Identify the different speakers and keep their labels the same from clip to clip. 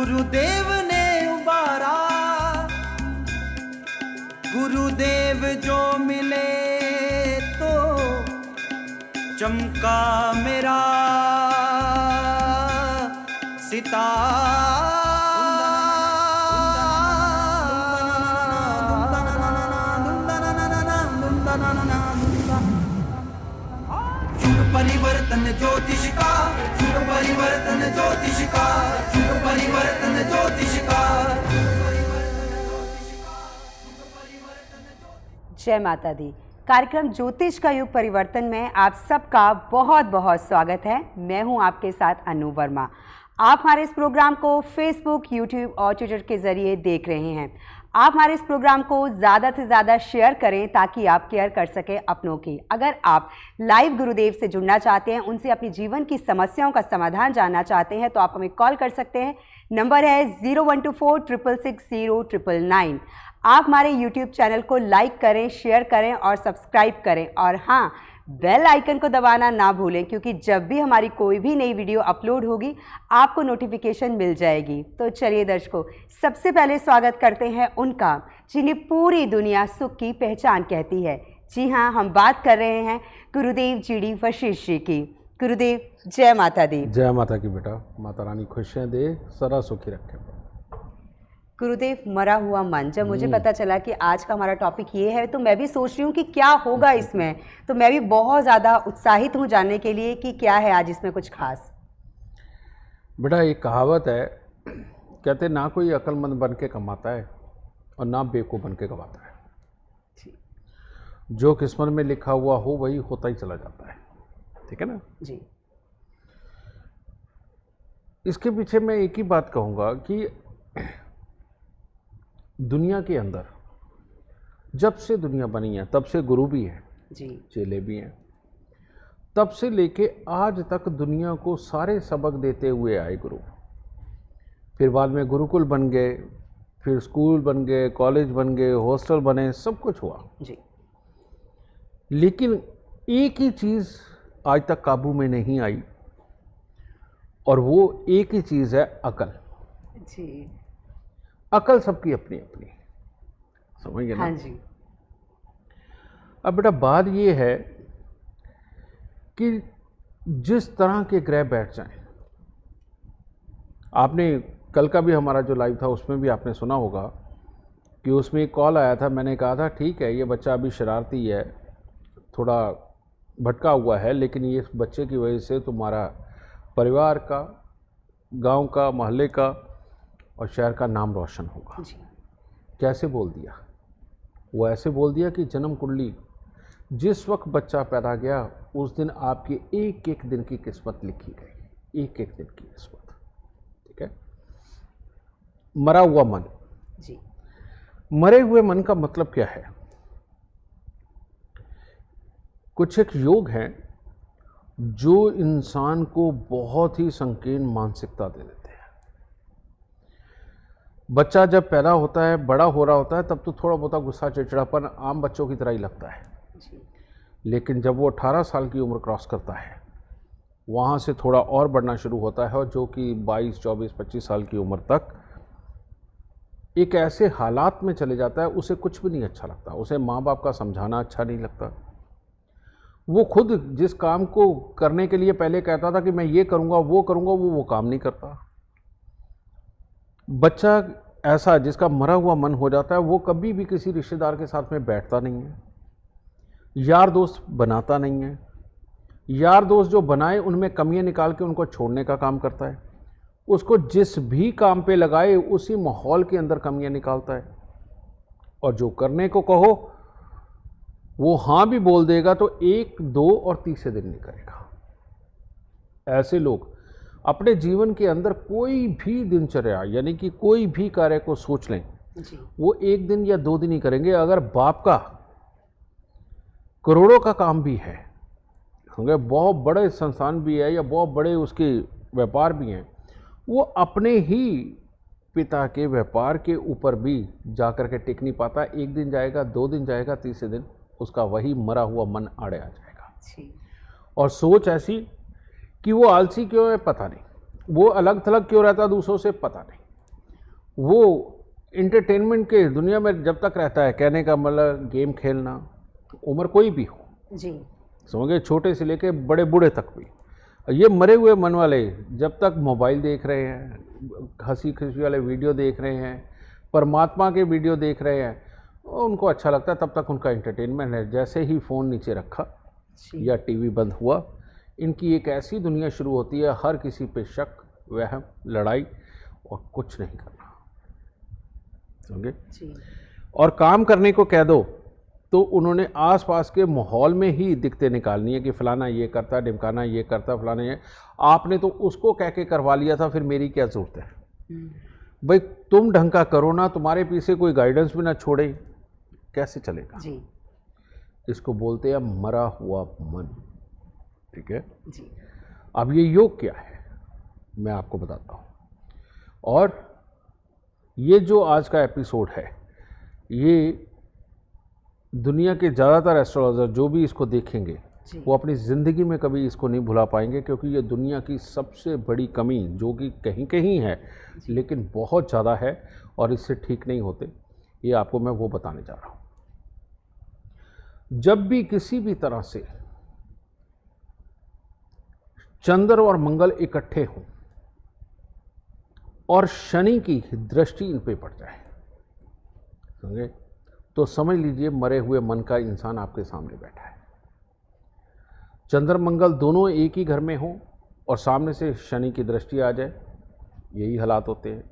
Speaker 1: गुरुदेव ने उबारा, गुरुदेव जो मिले तो चमका मेरा सितारा। परिवर्तन ज्योतिष का, परिवर्तन ज्योतिष का, परिवर्तन ज्योतिष का।
Speaker 2: जय माता दी। कार्यक्रम ज्योतिष का युग परिवर्तन में आप सबका बहुत बहुत स्वागत है। मैं हूं आपके साथ अनु वर्मा। आप हमारे इस प्रोग्राम को फेसबुक, यूट्यूब और ट्विटर के जरिए देख रहे हैं। आप हमारे इस प्रोग्राम को ज़्यादा से ज़्यादा शेयर करें ताकि आप केयर कर सकें अपनों की। अगर आप लाइव गुरुदेव से जुड़ना चाहते हैं, उनसे अपनी जीवन की समस्याओं का समाधान जानना चाहते हैं तो आप हमें कॉल कर सकते हैं। नंबर है 0124 666 0999। आप हमारे यूट्यूब चैनल को लाइक करें, शेयर करें और सब्सक्राइब करें। और हाँ, बेल आइकन को दबाना ना भूलें, क्योंकि जब भी हमारी कोई भी नई वीडियो अपलोड होगी आपको नोटिफिकेशन मिल जाएगी। तो चलिए दर्शकों, सबसे पहले स्वागत करते हैं उनका जिन्हें पूरी दुनिया सुख की पहचान कहती है। जी हाँ, हम बात कर रहे हैं गुरुदेव जीडी वशिष्ठ जी की। गुरुदेव जय माता दी।
Speaker 3: जय माता की बेटा, माता रानी खुशियाँ दे, सदा सुखी रखे।
Speaker 2: गुरुदेव, मरा हुआ मन, जब मुझे पता चला कि आज का हमारा टॉपिक ये है तो मैं भी सोच रही हूँ कि क्या होगा इसमें। तो मैं भी बहुत ज़्यादा उत्साहित हूँ जानने के लिए कि क्या है आज इसमें कुछ खास।
Speaker 3: बेटा, एक कहावत है, कहते ना कोई अक्लमंद बन के कमाता है और ना बेवकूफ़ बन के कमाता है। जो किस्मत में लिखा हुआ हो वही होता ही चला जाता है। ठीक है ना
Speaker 2: जी।
Speaker 3: इसके पीछे मैं एक ही बात कहूँगा कि दुनिया के अंदर जब से दुनिया बनी है तब से गुरु भी हैं
Speaker 2: जी,
Speaker 3: चेले भी हैं। तब से लेके आज तक दुनिया को सारे सबक देते हुए आए गुरु। फिर बाद में गुरुकुल बन गए, फिर स्कूल बन गए, कॉलेज बन गए, हॉस्टल बने, सब कुछ हुआ
Speaker 2: जी।
Speaker 3: लेकिन एक ही चीज़ आज तक काबू में नहीं आई, और वो एक ही चीज़ है अकल।
Speaker 2: जी।
Speaker 3: अकल सबकी अपनी अपनी, समझ गए ना?
Speaker 2: हाँ जी।
Speaker 3: अब बेटा बात ये है कि जिस तरह के ग्रह बैठ जाएं, आपने कल का भी हमारा जो लाइव था उसमें भी आपने सुना होगा कि उसमें एक कॉल आया था। मैंने कहा था ठीक है, ये बच्चा अभी शरारती है, थोड़ा भटका हुआ है, लेकिन ये बच्चे की वजह से तुम्हारा परिवार का, गांव का, मोहल्ले का और शहर का नाम रोशन होगा।
Speaker 2: जी।
Speaker 3: कैसे बोल दिया? वो ऐसे बोल दिया कि जन्म कुंडली जिस वक्त बच्चा पैदा गया उस दिन आपकी एक एक दिन की किस्मत लिखी गई, एक एक दिन की किस्मत। ठीक है। मरा हुआ मन।
Speaker 2: जी।
Speaker 3: मरे हुए मन का मतलब क्या है? कुछ एक योग हैं जो इंसान को बहुत ही संकीर्ण मानसिकता दे देते हैं। बच्चा जब पैदा होता है, बड़ा हो रहा होता है, तब तो थोड़ा बहुत गुस्सा, चिड़चिड़ापन आम बच्चों की तरह ही लगता है।
Speaker 2: जी।
Speaker 3: लेकिन जब वो 18 साल की उम्र क्रॉस करता है, वहाँ से थोड़ा और बढ़ना शुरू होता है, और जो कि 22, 24, 25 साल की उम्र तक एक ऐसे हालात में चले जाता है, उसे कुछ भी नहीं अच्छा लगता। उसे माँ बाप का समझाना अच्छा नहीं लगता। वो खुद जिस काम को करने के लिए पहले कहता था कि मैं ये करूँगा, वो काम नहीं करता। बच्चा ऐसा जिसका मरा हुआ मन हो जाता है, वो कभी भी किसी रिश्तेदार के साथ में बैठता नहीं है, यार दोस्त बनाता नहीं है। यार दोस्त जो बनाए उनमें कमियां निकाल के उनको छोड़ने का काम करता है। उसको जिस भी काम पे लगाए उसी माहौल के अंदर कमियां निकालता है, और जो करने को कहो वो हाँ भी बोल देगा तो 1, 2 और तीसरे दिन नहीं करेगा। ऐसे लोग अपने जीवन के अंदर कोई भी दिनचर्या यानी कि कोई भी कार्य को सोच लें
Speaker 2: जी।
Speaker 3: वो 1 दिन या 2 दिन ही करेंगे। अगर बाप का करोड़ों का काम भी है, अगर बहुत बड़े संस्थान भी है या बहुत बड़े उसके व्यापार भी हैं, वो अपने ही पिता के व्यापार के ऊपर भी जाकर के टिक नहीं पाता। 1 दिन जाएगा, 2 दिन जाएगा, तीसरे दिन उसका वही मरा हुआ मन आड़े आ जाएगा। और सोच ऐसी कि वो आलसी क्यों है पता नहीं, वो अलग थलग क्यों रहता दूसरों से पता नहीं, वो इंटरटेनमेंट के दुनिया में जब तक रहता है, कहने का मतलब गेम खेलना, उम्र कोई भी हो,
Speaker 2: जी
Speaker 3: समझ गए, छोटे से लेके बड़े बूढ़े तक भी, ये मरे हुए मन वाले जब तक मोबाइल देख रहे हैं, हंसी खुशी वाले वीडियो देख रहे हैं, परमात्मा के वीडियो देख रहे हैं, उनको अच्छा लगता है, तब तक उनका एंटरटेनमेंट है। जैसे ही फ़ोन नीचे रखा
Speaker 2: जी
Speaker 3: या टीवी बंद हुआ, इनकी एक ऐसी दुनिया शुरू होती है, हर किसी पे शक, वहम, लड़ाई और कुछ नहीं करना, समझे।
Speaker 2: जी
Speaker 3: और काम करने को कह दो तो उन्होंने आसपास के माहौल में ही दिक्कतें निकालनी है कि फलाना ये करता, ढिमकाना ये करता, फलाना ये, आपने तो उसको कह के करवा लिया था, फिर मेरी क्या ज़रूरत है। भाई तुम ढंग का करो ना, तुम्हारे पीछे कोई गाइडेंस भी ना छोड़े, कैसे चलेगा।
Speaker 2: जी
Speaker 3: इसको बोलते हैं मरा हुआ मन, ठीक है।
Speaker 2: जी
Speaker 3: अब ये योग क्या है मैं आपको बताता हूँ, और ये जो आज का एपिसोड है, ये दुनिया के ज़्यादातर एस्ट्रोलॉजर जो भी इसको देखेंगे
Speaker 2: जी
Speaker 3: वो अपनी ज़िंदगी में कभी इसको नहीं भुला पाएंगे, क्योंकि ये दुनिया की सबसे बड़ी कमी जो कि कहीं कहीं है लेकिन बहुत ज़्यादा है और इससे ठीक नहीं होते, ये आपको मैं वो बताने जा रहा हूँ। जब भी किसी भी तरह से चंद्र और मंगल इकट्ठे हों और शनि की दृष्टि इन पे पड़ जाए, समझे, तो समझ लीजिए मरे हुए मन का इंसान आपके सामने बैठा है। चंद्र मंगल दोनों एक ही घर में हों और सामने से शनि की दृष्टि आ जाए, यही हालात होते हैं।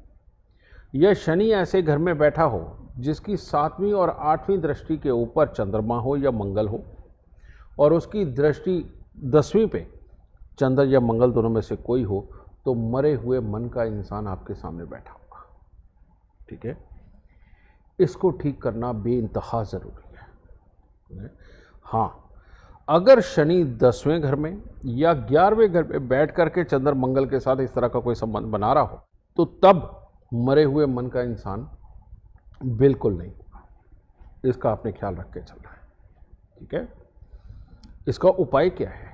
Speaker 3: यह शनि ऐसे घर में बैठा हो जिसकी 7वीं और 8वीं दृष्टि के ऊपर चंद्रमा हो या मंगल हो, और उसकी दृष्टि 10वीं पे चंद्र या मंगल दोनों में से कोई हो, तो मरे हुए मन का इंसान आपके सामने बैठा होगा, ठीक है। इसको ठीक करना बेइंतहा ज़रूरी है। हाँ, अगर शनि 10वें घर में या 11वें घर में बैठ करके चंद्र मंगल के साथ इस तरह का कोई संबंध बना रहा हो, तो तब मरे हुए मन का इंसान बिल्कुल नहीं होगा। इसका आपने ख्याल रख के चलना है, ठीक है। इसका उपाय क्या है?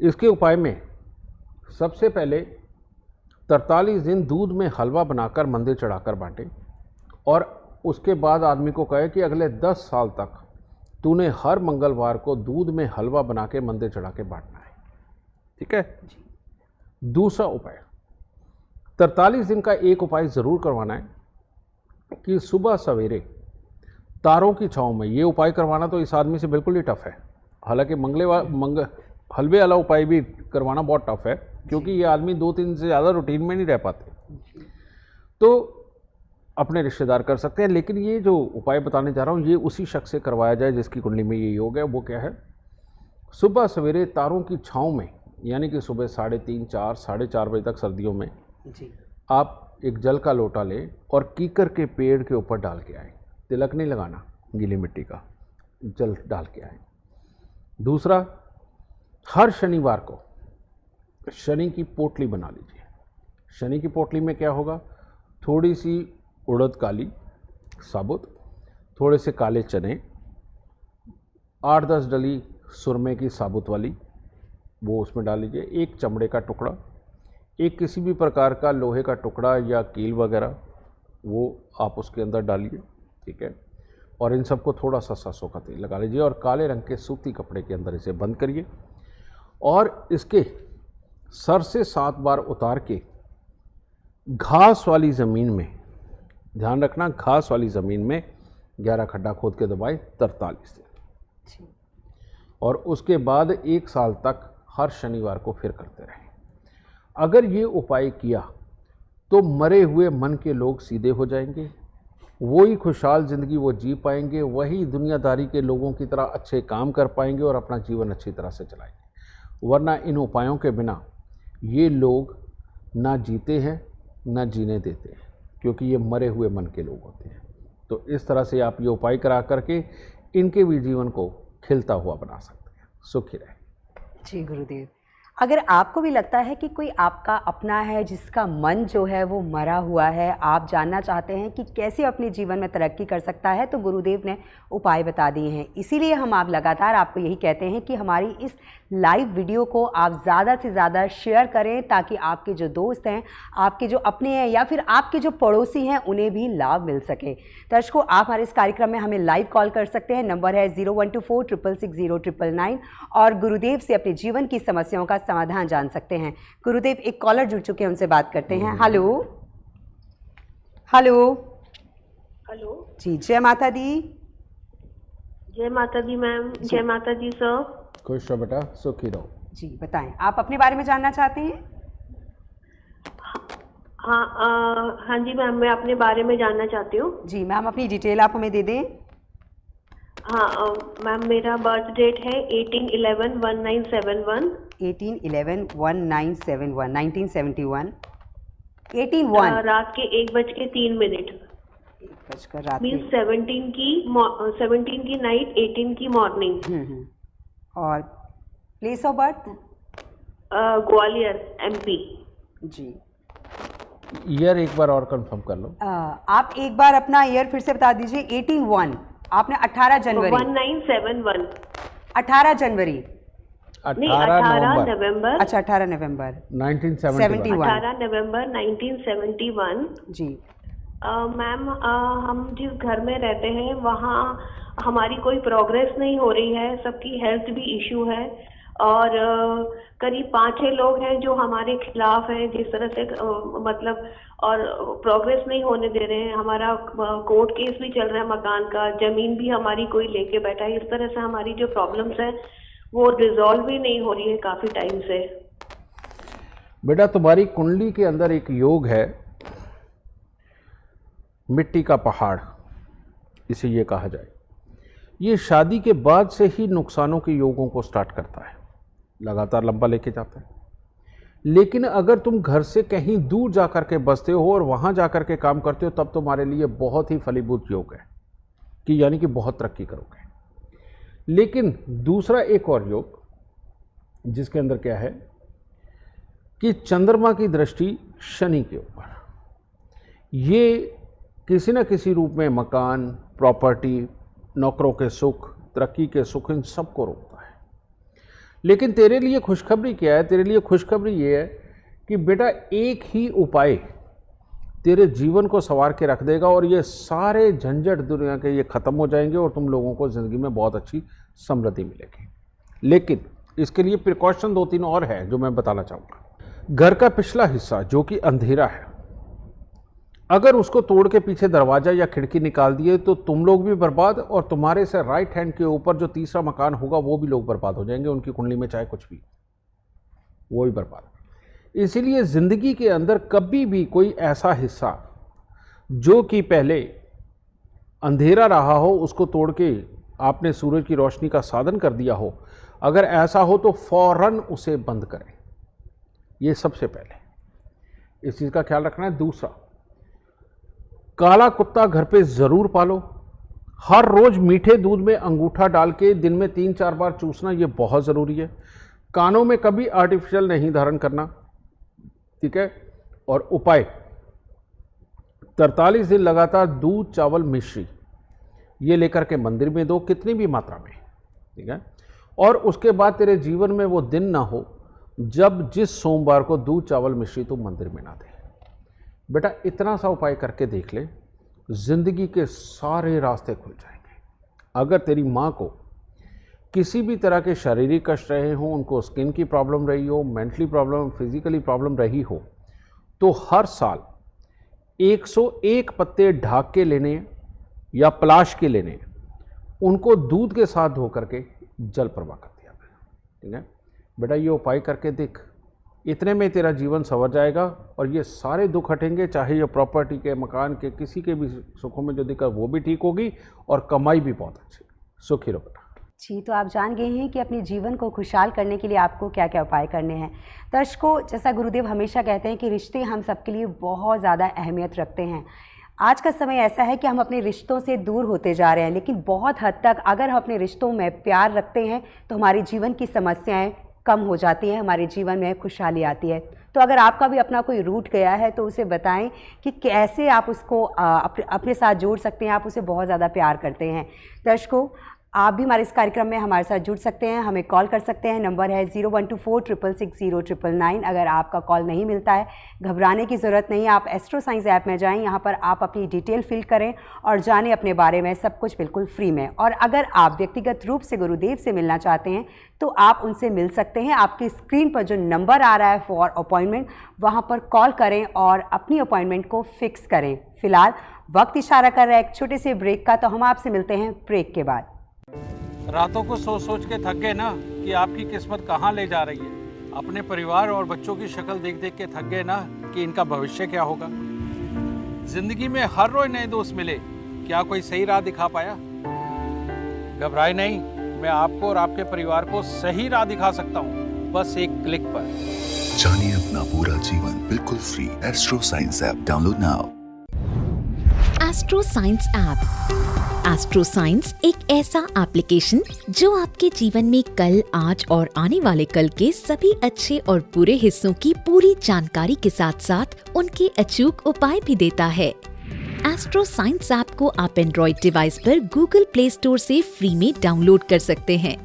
Speaker 3: इसके उपाय में सबसे पहले 43 दिन दूध में हलवा बनाकर मंदिर चढ़ाकर बांटे, और उसके बाद आदमी को कहे कि अगले 10 साल तक तूने हर मंगलवार को दूध में हलवा बना के मंदिर चढ़ा के बांटना है, ठीक है। दूसरा उपाय, 43 दिन का एक उपाय ज़रूर करवाना है कि सुबह सवेरे तारों की छाँव में, ये उपाय करवाना तो इस आदमी से बिल्कुल ही टफ है। हालांकि हलवे वाला उपाय भी करवाना बहुत टफ है, क्योंकि ये आदमी 2-3 दिन से ज़्यादा रूटीन में नहीं रह पाते, तो अपने रिश्तेदार कर सकते हैं। लेकिन ये जो उपाय बताने जा रहा हूँ, ये उसी शख्स से करवाया जाए जिसकी कुंडली में ये योग है। वो क्या है? सुबह सवेरे तारों की छाँव में, यानी कि सुबह 3:30, 4, 4:30 बजे तक सर्दियों में
Speaker 2: जी
Speaker 3: आप एक जल का लोटा लें और कीकर के पेड़ के ऊपर डाल के आए। तिलक नहीं लगाना, गीली मिट्टी का जल डाल के आए। दूसरा, हर शनिवार को शनि की पोटली बना लीजिए। शनि की पोटली में क्या होगा? थोड़ी सी उड़द काली साबुत, थोड़े से काले चने, 8-10 डली सुरमे की साबुत वाली, वो उसमें डाल लीजिए। एक चमड़े का टुकड़ा, एक किसी भी प्रकार का लोहे का टुकड़ा या कील वगैरह, वो आप उसके अंदर डालिए, ठीक है। और इन सबको थोड़ा सा सरसों का तेल लगा लीजिए और काले रंग के सूती कपड़े के अंदर इसे बंद करिए, और इसके सर से 7 बार उतार के घास वाली ज़मीन में, ध्यान रखना घास वाली ज़मीन में 11 खड्डा खोद के दबाए 43 दिन, और उसके बाद 1 साल तक हर शनिवार को फिर करते रहें। अगर ये उपाय किया तो मरे हुए मन के लोग सीधे हो जाएंगे, वही खुशहाल ज़िंदगी वो जी पाएंगे, वही दुनियादारी के लोगों की तरह अच्छे काम कर पाएंगे और अपना जीवन अच्छी तरह से चलाएंगे। वरना इन उपायों के बिना ये लोग ना जीते हैं ना जीने देते हैं, क्योंकि ये मरे हुए मन के लोग होते हैं। तो इस तरह से आप ये उपाय करा करके इनके भी जीवन को खिलता हुआ बना सकते हैं। सुखी रहे।
Speaker 2: जी गुरुदेव, अगर आपको भी लगता है कि कोई आपका अपना है जिसका मन जो है वो मरा हुआ है, आप जानना चाहते हैं कि कैसे अपने जीवन में तरक्की कर सकता है, तो गुरुदेव ने उपाय बता दिए हैं। इसीलिए हम आप लगातार आपको यही कहते हैं कि हमारी इस लाइव वीडियो को आप ज़्यादा से ज़्यादा शेयर करें, ताकि आपके जो दोस्त हैं, आपके जो अपने हैं या फिर आपके जो पड़ोसी हैं, उन्हें भी लाभ मिल सके। दर्शकों, आप हमारे इस कार्यक्रम में हमें लाइव कॉल कर सकते हैं। नंबर है 0124660999 और गुरुदेव से अपने जीवन की समस्याओं का समाधान जान सकते हैं। गुरुदेव, एक कॉलर जुड़ चुके हैं, उनसे बात करते हैं। हेलो हेलो
Speaker 4: हेलो
Speaker 2: जी, जय माता दी।
Speaker 4: जय माता दी मैम। जय माता दी सर।
Speaker 3: खुश रहो बेटा, सुखी रहो।
Speaker 2: जी बताएं, आप अपने बारे में जानना चाहते हैं?
Speaker 4: हाँ जी मैम, मैं अपने बारे में जानना चाहती हूँ।
Speaker 2: जी मैम, अपनी डिटेल आप हमें दे दें।
Speaker 4: हाँ मैम, मेरा बर्थ डेट है 18/11/1971।
Speaker 2: 18/11/1971 1971 18/1
Speaker 4: रात के 1:03।
Speaker 2: 1 रात
Speaker 4: मीन्स
Speaker 2: के
Speaker 4: 17 की नाइट, 18 की मॉर्निंग।
Speaker 2: और place of birth?
Speaker 4: Gwalior MP।
Speaker 2: जी।
Speaker 3: ईयर एक बार और कंफर्म कर लो।
Speaker 2: आप एक बार अपना ईयर फिर से बता दीजिए। 18/1 आपने 18 जनवरी
Speaker 4: 1971।
Speaker 2: 18 जनवरी
Speaker 3: 18
Speaker 4: नवंबर।
Speaker 2: अच्छा, 18 नवंबर
Speaker 3: 1971।
Speaker 4: 18 नवंबर 1971।
Speaker 2: जी।
Speaker 4: मैम, हम जिस घर में रहते हैं वहाँ हमारी कोई प्रोग्रेस नहीं हो रही है, सबकी हेल्थ भी इशू है और करीब 5-6 लोग हैं जो हमारे खिलाफ हैं, जिस तरह से मतलब, और प्रोग्रेस नहीं होने दे रहे हैं। हमारा कोर्ट केस भी चल रहा है मकान का, जमीन भी हमारी कोई लेके बैठा है। इस तरह से हमारी जो प्रॉब्लम्स है वो रिजॉल्व भी नहीं हो रही है काफ़ी टाइम से।
Speaker 3: बेटा, तुम्हारी कुंडली के अंदर एक योग है, मिट्टी का पहाड़ इसे ये कहा जाए। ये शादी के बाद से ही नुकसानों के योगों को स्टार्ट करता है, लगातार लंबा लेके जाता है। लेकिन अगर तुम घर से कहीं दूर जा कर के बसते हो और वहाँ जा कर के काम करते हो, तब तुम्हारे लिए बहुत ही फलीभूत योग है कि यानी कि बहुत तरक्की करोगे। लेकिन दूसरा एक और योग, जिसके अंदर क्या है कि चंद्रमा की दृष्टि शनि के ऊपर, ये किसी न किसी रूप में मकान, प्रॉपर्टी, नौकरों के सुख, तरक्की के सुख, इन सबको रोकता है। लेकिन तेरे लिए खुशखबरी क्या है? तेरे लिए खुशखबरी ये है कि बेटा, एक ही उपाय तेरे जीवन को संवार के रख देगा और ये सारे झंझट दुनिया के ये ख़त्म हो जाएंगे और तुम लोगों को ज़िंदगी में बहुत अच्छी समृद्धि मिलेगी। लेकिन इसके लिए प्रिकॉशन 2-3 और है जो मैं बताना चाहूँगा। घर का पिछला हिस्सा जो कि अंधेरा है, अगर उसको तोड़ के पीछे दरवाज़ा या खिड़की निकाल दिए तो तुम लोग भी बर्बाद, और तुम्हारे से राइट हैंड के ऊपर जो तीसरा मकान होगा वो भी लोग बर्बाद हो जाएंगे। उनकी कुंडली में चाहे कुछ भी, वो भी बर्बाद। इसीलिए ज़िंदगी के अंदर कभी भी कोई ऐसा हिस्सा जो कि पहले अंधेरा रहा हो, उसको तोड़ के आपने सूरज की रोशनी का साधन कर दिया हो, अगर ऐसा हो तो फौरन उसे बंद करें। ये सबसे पहले इस चीज़ का ख्याल रखना है। दूसरा, काला कुत्ता घर पे ज़रूर पालो। हर रोज़ मीठे दूध में अंगूठा डाल के दिन में 3-4 बार चूसना, ये बहुत ज़रूरी है। कानों में कभी आर्टिफिशियल नहीं धारण करना, ठीक है। और उपाय, 43 दिन लगातार दूध, चावल, मिश्री ये लेकर के मंदिर में दो, कितनी भी मात्रा में, ठीक है। और उसके बाद तेरे जीवन में वो दिन ना हो जब जिस सोमवार को दूध, चावल, मिश्री तुम मंदिर में ना दे। बेटा, इतना सा उपाय करके देख ले, जिंदगी के सारे रास्ते खुल जाएंगे। अगर तेरी माँ को किसी भी तरह के शारीरिक कष्ट रहे हों, उनको स्किन की प्रॉब्लम रही हो, मेंटली प्रॉब्लम, फिजिकली प्रॉब्लम रही हो, तो हर साल 101 पत्ते ढाक के लेने या पलाश के लेने, उनको दूध के साथ धो करके जल प्रवाह कर दिया गया, ठीक है। बेटा, ये उपाय करके देख, इतने में तेरा जीवन संवर जाएगा और ये सारे दुख हटेंगे। चाहे ये प्रॉपर्टी के, मकान के, किसी के भी सुखों में जो दिक्कत वो भी ठीक होगी और कमाई भी बहुत अच्छी। सुखी रहो बेटा।
Speaker 2: जी, तो आप जान गए हैं कि अपने जीवन को खुशहाल करने के लिए आपको क्या क्या उपाय करने हैं। दर्शकों, जैसा गुरुदेव हमेशा कहते हैं कि रिश्ते हम सबके लिए बहुत ज़्यादा अहमियत रखते हैं। आज का समय ऐसा है कि हम अपने रिश्तों से दूर होते जा रहे हैं, लेकिन बहुत हद तक अगर हम अपने रिश्तों में प्यार रखते हैं तो हमारे जीवन की समस्याएं कम हो जाती है, हमारे जीवन में खुशहाली आती है। तो अगर आपका भी अपना कोई रूट गया है तो उसे बताएं कि कैसे आप उसको अपने साथ जोड़ सकते हैं। आप उसे बहुत ज़्यादा प्यार करते हैं। दर्शकों, आप भी हमारे इस कार्यक्रम में हमारे साथ जुड़ सकते हैं, हमें कॉल कर सकते हैं। नंबर है 0124660999। अगर आपका कॉल नहीं मिलता है, घबराने की ज़रूरत नहीं है। आप एस्ट्रो साइंस ऐप में जाएं, यहाँ पर आप अपनी डिटेल फिल करें और जानें अपने बारे में, सब कुछ बिल्कुल फ्री में। और अगर आप व्यक्तिगत रूप से गुरुदेव से मिलना चाहते हैं तो आप उनसे मिल सकते हैं। आपकी स्क्रीन पर जो नंबर आ रहा है फॉर अपॉइंटमेंट, वहाँ पर कॉल करें और अपनी अपॉइंटमेंट को फिक्स करें। फिलहाल वक्त इशारा कर रहा है एक छोटे से ब्रेक का, तो हम आपसे मिलते हैं ब्रेक के बाद।
Speaker 3: रातों को सोच सोच के थक गए ना कि आपकी किस्मत कहाँ ले जा रही है। अपने परिवार और बच्चों की शक्ल देख देख के थक गए ना कि इनका भविष्य क्या होगा। जिंदगी में हर रोज नए दोस्त मिले, क्या कोई सही राह दिखा पाया? घबराए नहीं, मैं आपको और आपके परिवार को सही राह दिखा सकता हूँ, बस एक क्लिक पर।
Speaker 5: जानिए अपना पूरा जीवन बिल्कुल free. Astro science app download now.
Speaker 6: Astro science app. Astro science एक ऐसा एप्लीकेशन जो आपके जीवन में कल, आज और आने वाले कल के सभी अच्छे और बुरे हिस्सों की पूरी जानकारी के साथ साथ उनके अचूक उपाय भी देता है। एस्ट्रो साइंस ऐप को आप एंड्रॉइड डिवाइस पर गूगल प्ले स्टोर से फ्री में डाउनलोड कर सकते हैं।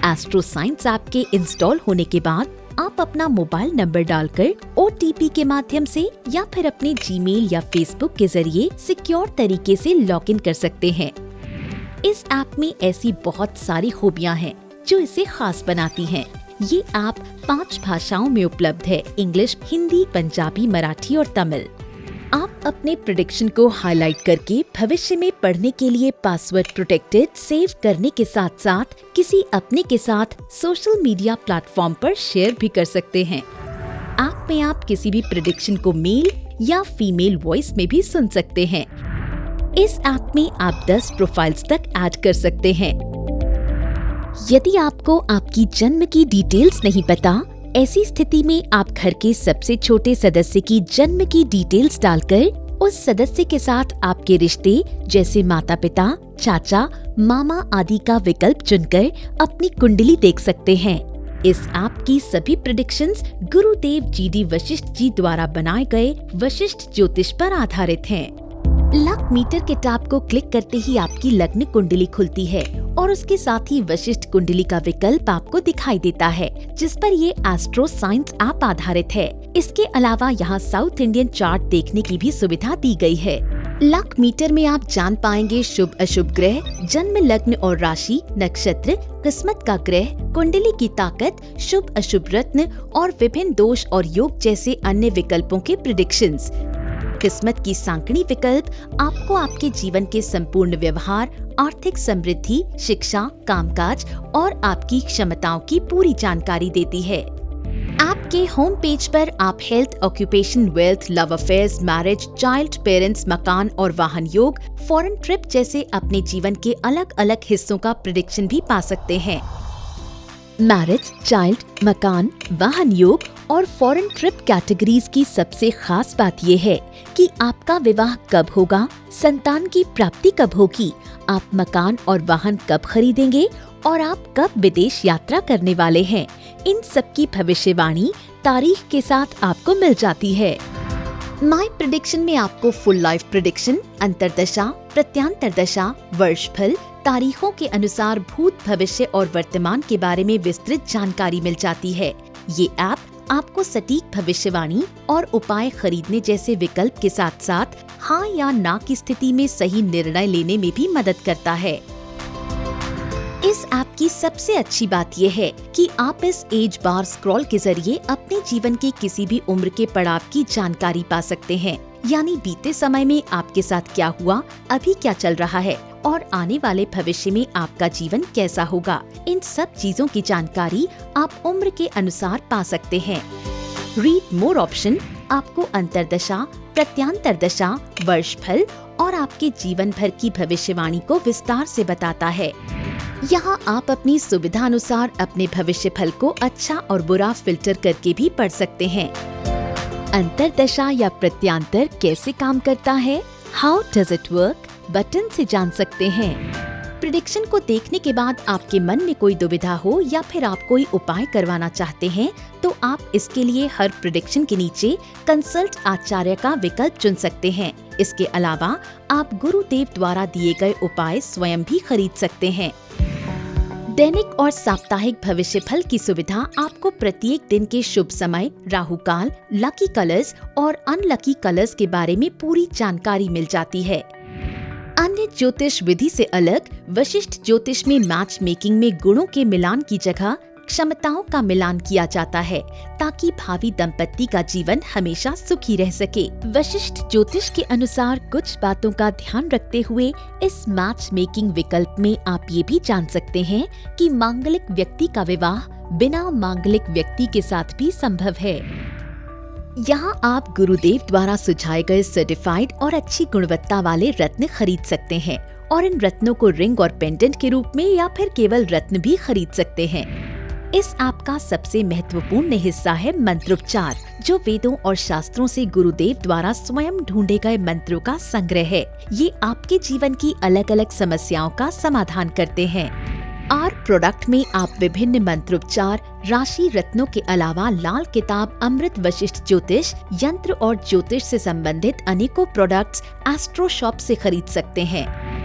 Speaker 6: एस्ट्रो साइंस ऐप के इंस्टॉल होने के बाद आप अपना मोबाइल नंबर डालकर OTP के माध्यम से या फिर अपने जीमेल या फेसबुक के जरिए सिक्योर तरीके से लॉगिन कर सकते हैं। इस ऐप में ऐसी बहुत सारी खूबियां हैं जो इसे खास बनाती हैं। ये ऐप 5 भाषाओं में उपलब्ध है, इंग्लिश, हिंदी, पंजाबी, मराठी और तमिल। आप अपने प्रेडिक्शन को हाईलाइट करके भविष्य में पढ़ने के लिए पासवर्ड प्रोटेक्टेड सेव करने के साथ साथ किसी अपने के साथ सोशल मीडिया प्लेटफॉर्म पर शेयर भी कर सकते हैं। ऐप में आप किसी भी प्रेडिक्शन को मेल या फीमेल वॉइस में भी सुन सकते हैं। इस ऐप में आप 10 प्रोफाइल्स तक ऐड कर सकते हैं। यदि आपको आपकी जन्म की डिटेल्स नहीं पता, ऐसी स्थिति में आप घर के सबसे छोटे सदस्य की जन्म की डिटेल्स डालकर उस सदस्य के साथ आपके रिश्ते जैसे माता पिता, चाचा, मामा आदि का विकल्प चुनकर अपनी कुंडली देख सकते हैं। इस ऐप की सभी प्रेडिक्शंस गुरुदेव GD वशिष्ठ जी द्वारा बनाए गए वशिष्ठ ज्योतिष पर आधारित हैं। लक मीटर के टैब को क्लिक करते ही आपकी लग्न कुंडली खुलती है और उसके साथ ही वशिष्ठ कुंडली का विकल्प आपको दिखाई देता है, जिस पर ये एस्ट्रो साइंस ऐप आधारित है। इसके अलावा यहाँ साउथ इंडियन चार्ट देखने की भी सुविधा दी गई है। लक मीटर में आप जान पाएंगे शुभ अशुभ ग्रह, जन्म लग्न और राशि, नक्षत्र, किस्मत का ग्रह, कुंडली की ताकत, शुभ अशुभ रत्न और विभिन्न दोष और योग जैसे अन्य विकल्पों के प्रेडिक्शंस। किस्मत की सांकड़ी विकल्प आपको आपके जीवन के संपूर्ण व्यवहार, आर्थिक समृद्धि, शिक्षा, कामकाज और आपकी क्षमताओं की पूरी जानकारी देती है। ऐप के होम पेज पर आप health, occupation, wealth, love affairs, marriage, child, parents, मकान और वाहन योग, फॉरेन ट्रिप जैसे अपने जीवन के अलग अलग हिस्सों का प्रेडिक्शन भी पा सकते हैं। मैरिज, चाइल्ड, मकान, वाहन योग और फॉरेन ट्रिप कैटेगरीज की सबसे खास बात ये है कि आपका विवाह कब होगा, संतान की प्राप्ति कब होगी, आप मकान और वाहन कब खरीदेंगे और आप कब विदेश यात्रा करने वाले हैं, इन सब की भविष्यवाणी तारीख के साथ आपको मिल जाती है। माई प्रेडिक्शन में आपको फुल लाइफ प्रेडिक्शन, अंतरदशा, प्रत्यांतर दशा, वर्षफल, तारीखों के अनुसार भूत, भविष्य और वर्तमान के बारे में विस्तृत जानकारी मिल जाती है। ये ऐप आपको सटीक भविष्यवाणी और उपाय खरीदने जैसे विकल्प के साथ साथ हाँ या ना की स्थिति में सही निर्णय लेने में भी मदद करता है। इस ऐप की सबसे अच्छी बात यह है कि आप इस एज बार स्क्रॉल के जरिए अपने जीवन के किसी भी उम्र के पड़ाव की जानकारी पा सकते हैं, यानी बीते समय में आपके साथ क्या हुआ, अभी क्या चल रहा है और आने वाले भविष्य में आपका जीवन कैसा होगा। इन सब चीजों की जानकारी आप उम्र के अनुसार पा सकते हैं। रीड मोर ऑप्शन आपको अंतरदशा, प्रत्यांतर दशा, वर्षफल और आपके जीवन भर की भविष्यवाणी को विस्तार से बताता है। यहाँ आप अपनी सुविधा अनुसार अपने भविष्य फल को अच्छा और बुरा फिल्टर करके भी पढ़ सकते हैं। अंतरदशा या प्रत्यांतर कैसे काम करता है, how does it work, button से जान सकते हैं। प्रेडिक्शन को देखने के बाद आपके मन में कोई दुविधा हो या फिर आप कोई उपाय करवाना चाहते हैं तो आप इसके लिए हर प्रेडिक्शन के नीचे कंसल्ट आचार्य का विकल्प चुन सकते हैं। इसके अलावा आप गुरुदेव द्वारा दिए गए उपाय स्वयं भी खरीद सकते हैं। दैनिक और साप्ताहिक भविष्य फल की सुविधा आपको प्रत्येक दिन के शुभ समय, राहु काल, लकी कलर्स और अनलकी कलर्स के बारे में पूरी जानकारी मिल जाती है। अन्य ज्योतिष विधि से अलग वशिष्ठ ज्योतिष में मैच मेकिंग में गुणों के मिलान की जगह क्षमताओं का मिलान किया जाता है ताकि भावी दंपत्ति का जीवन हमेशा सुखी रह सके। वशिष्ठ ज्योतिष के अनुसार कुछ बातों का ध्यान रखते हुए इस मैच मेकिंग विकल्प में आप ये भी जान सकते हैं कि मांगलिक व्यक्ति का विवाह बिना मांगलिक व्यक्ति के साथ भी संभव है। यहाँ आप गुरुदेव द्वारा सुझाए गए सर्टिफाइड और अच्छी गुणवत्ता वाले रत्न खरीद सकते हैं और इन रत्नों को रिंग और पेंडेंट के रूप में या फिर केवल रत्न भी खरीद सकते हैं। इस ऐप का सबसे महत्वपूर्ण हिस्सा है मंत्रोच्चार, जो वेदों और शास्त्रों से गुरुदेव द्वारा स्वयं ढूंढे गए मंत्रों का संग्रह है। ये आपके जीवन की अलग अलग समस्याओं का समाधान करते हैं। आर प्रोडक्ट में आप विभिन्न मंत्रोच्चार, राशि रत्नों के अलावा लाल किताब, अमृत वशिष्ठ ज्योतिष, यंत्र और ज्योतिष से संबंधित अनेकों प्रोडक्ट्स एस्ट्रो शॉप से खरीद सकते हैं।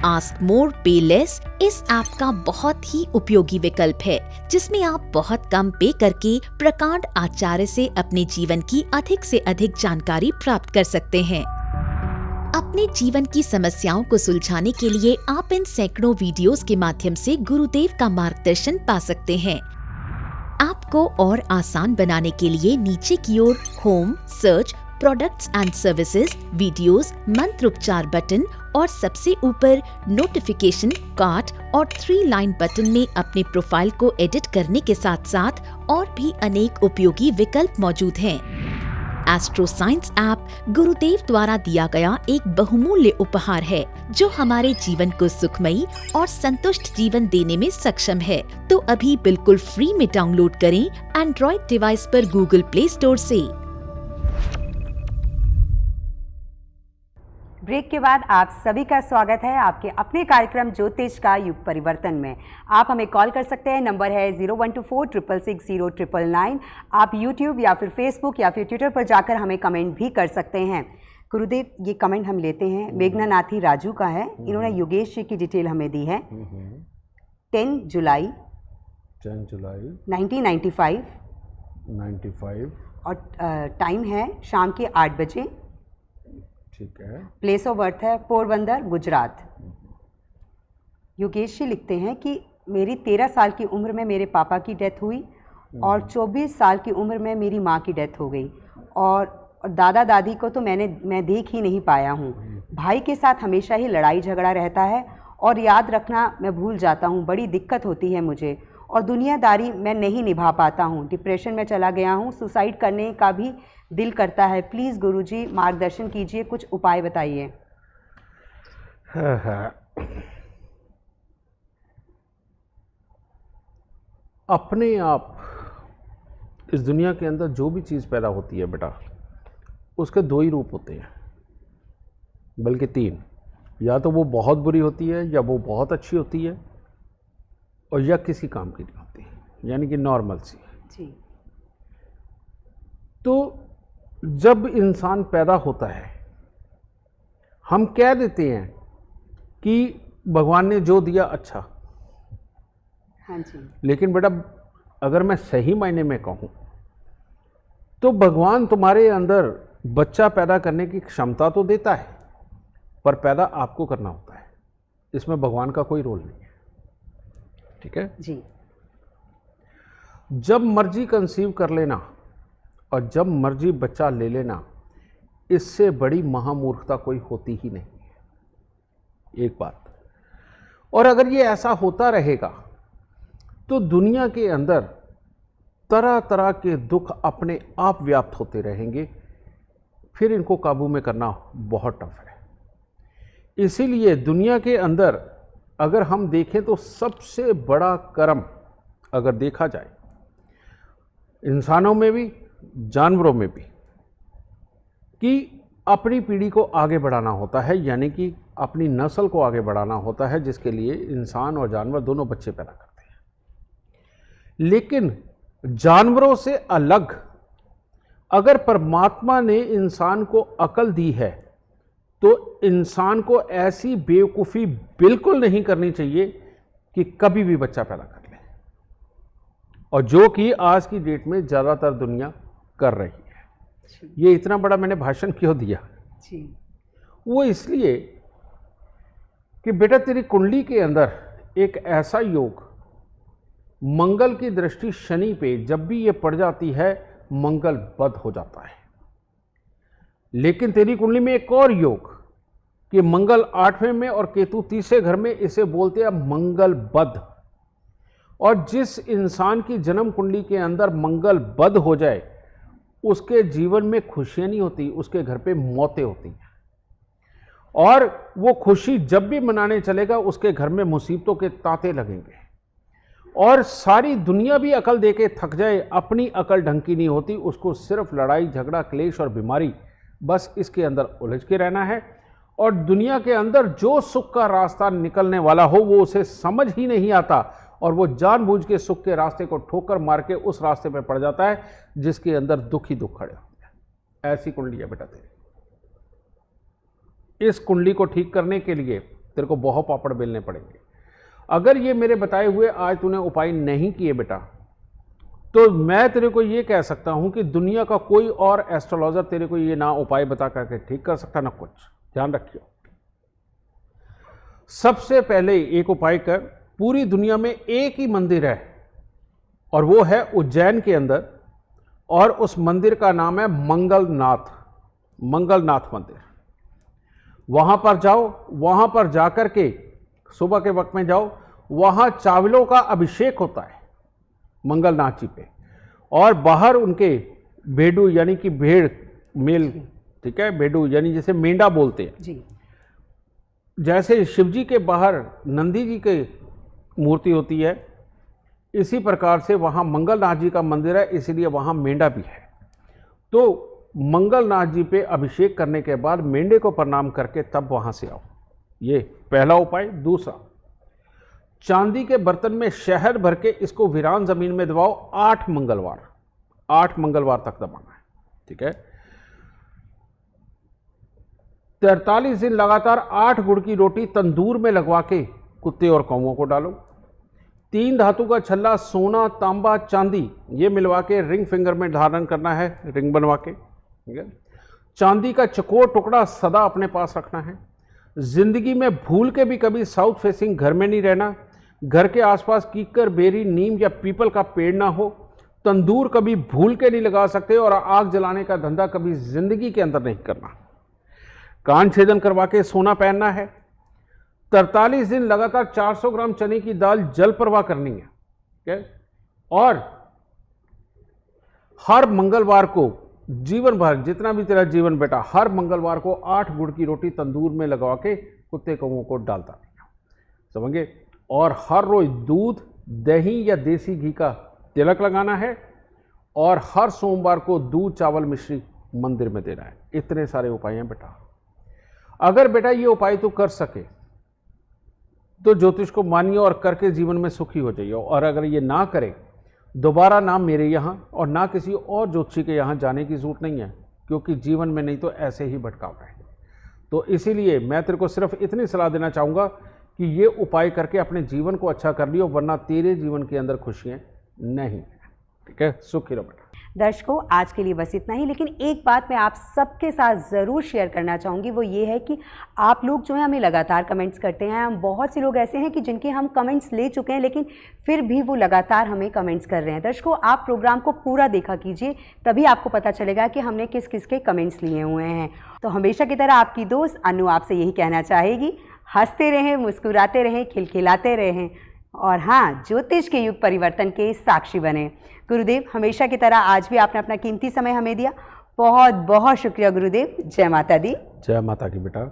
Speaker 6: आस्क मोर पे लेस इस ऐप का बहुत ही उपयोगी विकल्प है, जिसमें आप बहुत कम पे करके प्रकांड आचार्य से अपने जीवन की अधिक से अधिक जानकारी प्राप्त कर सकते हैं। अपने जीवन की समस्याओं को सुलझाने के लिए आप इन सैकड़ों वीडियोस के माध्यम से गुरुदेव का मार्गदर्शन पा सकते हैं। आपको और आसान बनाने के लिए नीचे की ओर home, search, products and services, videos, मंत्रोच्चार बटन और सबसे ऊपर नोटिफिकेशन, कार्ट और 3 लाइन बटन में अपने प्रोफाइल को एडिट करने के साथ साथ और भी अनेक उपयोगी विकल्प मौजूद हैं। एस्ट्रो साइंस ऐप गुरुदेव द्वारा दिया गया एक बहुमूल्य उपहार है, जो हमारे जीवन को सुखमयी और संतुष्ट जीवन देने में सक्षम है। तो अभी बिल्कुल फ्री में डाउनलोड करें एंड्रॉइड डिवाइस पर गूगल प्ले स्टोर से।
Speaker 2: ब्रेक के बाद आप सभी का स्वागत है आपके अपने कार्यक्रम ज्योतिष का युग परिवर्तन में। आप हमें कॉल कर सकते हैं, नंबर है 0124660999। आप यूट्यूब या फिर फेसबुक या फिर ट्विटर पर जाकर हमें कमेंट भी कर सकते हैं। गुरुदेव, ये कमेंट हम लेते हैं, मेघनानाथी राजू का है। इन्होंने योगेश जी की डिटेल हमें दी है। 10 जुलाई 1995 और टाइम है शाम के 8 बजे।
Speaker 3: ठीक है।
Speaker 2: प्लेस ऑफ बर्थ है पोरबंदर, गुजरात। योगेश जी लिखते हैं कि मेरी 13 साल की उम्र में मेरे पापा की डेथ हुई और 24 साल की उम्र में मेरी माँ की डेथ हो गई और दादा दादी को तो मैं देख ही नहीं पाया हूँ। भाई के साथ हमेशा ही लड़ाई झगड़ा रहता है और याद रखना मैं भूल जाता हूँ। बड़ी दिक्कत होती है मुझे और दुनियादारी मैं नहीं निभा पाता हूँ। डिप्रेशन में चला गया हूँ, सुसाइड करने का भी दिल करता है। प्लीज़ गुरुजी मार्गदर्शन कीजिए, कुछ उपाय बताइए।
Speaker 3: अपने आप इस दुनिया के अंदर जो भी चीज़ पैदा होती है बेटा, उसके 2 ही रूप होते हैं, बल्कि 3। या तो वो बहुत बुरी होती है, या वो बहुत अच्छी होती है, और या किसी काम की नहीं होती, यानी कि नॉर्मल सी जी। तो जब इंसान पैदा होता है, हम कह देते हैं कि भगवान ने जो दिया अच्छा।
Speaker 2: हाँ जी।
Speaker 3: लेकिन बेटा, अगर मैं सही मायने में कहूँ तो भगवान तुम्हारे अंदर बच्चा पैदा करने की क्षमता तो देता है, पर पैदा आपको करना होता है। इसमें भगवान का कोई रोल नहीं है। ठीक है
Speaker 2: जी।
Speaker 3: जब मर्जी कंसीव कर लेना और जब मर्जी बच्चा ले लेना, इससे बड़ी महामूर्खता कोई होती ही नहीं है। एक बात। और अगर ये ऐसा होता रहेगा तो दुनिया के अंदर तरह तरह के दुख अपने आप व्याप्त होते रहेंगे, फिर इनको काबू में करना बहुत टफ है। इसीलिए दुनिया के अंदर अगर हम देखें तो सबसे बड़ा कर्म अगर देखा जाए, इंसानों में भी जानवरों में भी, कि अपनी पीढ़ी को आगे बढ़ाना होता है, यानी कि अपनी नस्ल को आगे बढ़ाना होता है, जिसके लिए इंसान और जानवर दोनों बच्चे पैदा करते हैं। लेकिन जानवरों से अलग अगर परमात्मा ने इंसान को अकल दी है तो इंसान को ऐसी बेवकूफ़ी बिल्कुल नहीं करनी चाहिए कि कभी भी बच्चा पैदा कर ले, और जो कि आज की डेट में ज़्यादातर दुनिया कर रही है। ये इतना बड़ा मैंने भाषण क्यों दिया
Speaker 2: जी।
Speaker 3: वो इसलिए कि बेटा तेरी कुंडली के अंदर एक ऐसा योग, मंगल की दृष्टि शनि पे जब भी ये पड़ जाती है मंगल बद हो जाता है। लेकिन तेरी कुंडली में एक और योग कि मंगल 8वें में और केतु 30वें घर में, इसे बोलते हैं मंगल बद। और जिस इंसान की जन्म कुंडली के अंदर मंगल बद हो जाए उसके जीवन में खुशियां नहीं होती, उसके घर पे मौतें होती हैं। और वो खुशी जब भी मनाने चलेगा उसके घर में मुसीबतों के तांते लगेंगे। और सारी दुनिया भी अकल दे के थक जाए, अपनी अकल ढंग की नहीं होती, उसको सिर्फ लड़ाई झगड़ा क्लेश और बीमारी, बस इसके अंदर उलझ के रहना है। और दुनिया के अंदर जो सुख का रास्ता निकलने वाला हो वो उसे समझ ही नहीं आता, और वो जानबूझ के सुख के रास्ते को ठोकर मार के उस रास्ते पर पड़ जाता है जिसके अंदर दुख ही दुख खड़े होते हैं। ऐसी कुंडली है बेटा तेरी। इस कुंडली को ठीक करने के लिए तेरे को बहुत पापड़ बेलने पड़ेंगे। अगर ये मेरे बताए हुए आज तूने उपाय नहीं किए बेटा, तो मैं तेरे को ये कह सकता हूं कि दुनिया का कोई और एस्ट्रोलॉजर तेरे को ये ना उपाय बता करके ठीक कर सकता ना कुछ। ध्यान रखियो, सबसे पहले एक उपाय कर। पूरी दुनिया में एक ही मंदिर है और वो है उज्जैन के अंदर, और उस मंदिर का नाम है मंगलनाथ मंदिर। वहां पर जाओ, वहां पर जाकर के सुबह के वक्त में जाओ, वहां चावलों का अभिषेक होता है मंगलनाथ जी पे, और बाहर उनके भेड़ू यानी कि भेड़ मेल, ठीक है, भेड़ू यानी जैसे मेंढा बोलते हैं
Speaker 2: जी।
Speaker 3: जैसे शिव जी के बाहर नंदी जी की मूर्ति होती है, इसी प्रकार से वहाँ मंगलनाथ जी का मंदिर है, इसलिए वहाँ मेंढा भी है। तो मंगलनाथ जी पे अभिषेक करने के बाद मेंढे को प्रणाम करके तब वहाँ से आओ। ये पहला उपाय। दूसरा, चांदी के बर्तन में शहद भर के इसको वीरान जमीन में दबाओ 8 मंगलवार तक दबाना है, ठीक है। 43 दिन लगातार 8 गुड़ की रोटी तंदूर में लगवा के कुत्ते और कौवों को डालो। 3 धातु का छल्ला, सोना, तांबा, चांदी, ये मिलवा के रिंग फिंगर में धारण करना है, रिंग बनवा के, ठीक है। चांदी का चकोर टुकड़ा सदा अपने पास रखना है। जिंदगी में भूल के भी कभी साउथ फेसिंग घर में नहीं रहना। घर के आसपास कीकर, बेरी, नीम या पीपल का पेड़ ना हो। तंदूर कभी भूल के नहीं लगा सकते, और आग जलाने का धंधा कभी जिंदगी के अंदर नहीं करना। कान छेदन करवा के सोना पहनना है। 43 दिन लगातार 400 ग्राम चने की दाल जल प्रवाह करनी है, ठीक है। और हर मंगलवार को जीवन भर, जितना भी तेरा जीवन बेटा, हर मंगलवार को 8 गुड़ की रोटी तंदूर में लगवा के कुत्ते कौवों को डालता रहेगा, समझे। और हर रोज दूध, दही या देसी घी का तिलक लगाना है, और हर सोमवार को दूध, चावल, मिश्री मंदिर में देना है। इतने सारे उपाय हैं बेटा। अगर बेटा ये उपाय तो कर सके तो ज्योतिष को मानिए और करके जीवन में सुखी हो जाइए। और अगर ये ना करे, दोबारा ना मेरे यहाँ और ना किसी और ज्योतिषी के यहाँ जाने की जरूरत नहीं है, क्योंकि जीवन में नहीं तो ऐसे ही भटकाव है। तो इसीलिए मैं तेरे को सिर्फ इतनी सलाह देना चाहूँगा कि ये उपाय करके अपने जीवन को अच्छा कर लियो, वरना तेरे जीवन के अंदर खुशियाँ नहीं, ठीक है। सुखी रहो बेटा।
Speaker 2: दर्शकों, आज के लिए बस इतना ही, लेकिन एक बात मैं आप सबके साथ ज़रूर शेयर करना चाहूँगी, वो ये है कि आप लोग जो है हमें लगातार कमेंट्स करते हैं। हम बहुत से लोग ऐसे हैं कि जिनके हम कमेंट्स ले चुके हैं, लेकिन फिर भी वो लगातार हमें कमेंट्स कर रहे हैं। दर्शकों, आप प्रोग्राम को पूरा देखा कीजिए, तभी आपको पता चलेगा कि हमने किस किस के कमेंट्स लिए हुए हैं। तो हमेशा की तरह आपकी दोस्त अनु आपसे यही कहना चाहेगी, हंसते रहें, मुस्कुराते रहें, खिलखिलाते रहें, और हाँ, ज्योतिष के युग परिवर्तन के साक्षी बने। गुरुदेव, हमेशा की तरह आज भी आपने अपना कीमती समय हमें दिया, बहुत बहुत शुक्रिया गुरुदेव। जय माता दी।
Speaker 3: जय माता की बेटा।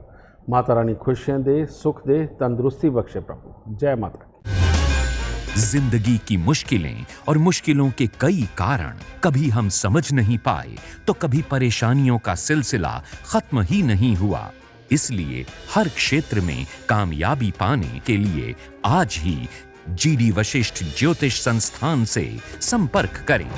Speaker 3: माता रानी खुशियाँ दे, सुख दे, तंदुरुस्ती बख्शे प्रभु। जय माता की।
Speaker 7: जिंदगी की मुश्किलें और मुश्किलों के कई कारण कभी हम समझ नहीं पाए, तो कभी परेशानियों का सिलसिला खत्म ही नहीं हुआ। इसलिए हर क्षेत्र में कामयाबी पाने के लिए आज ही GD वशिष्ठ ज्योतिष संस्थान से संपर्क करें।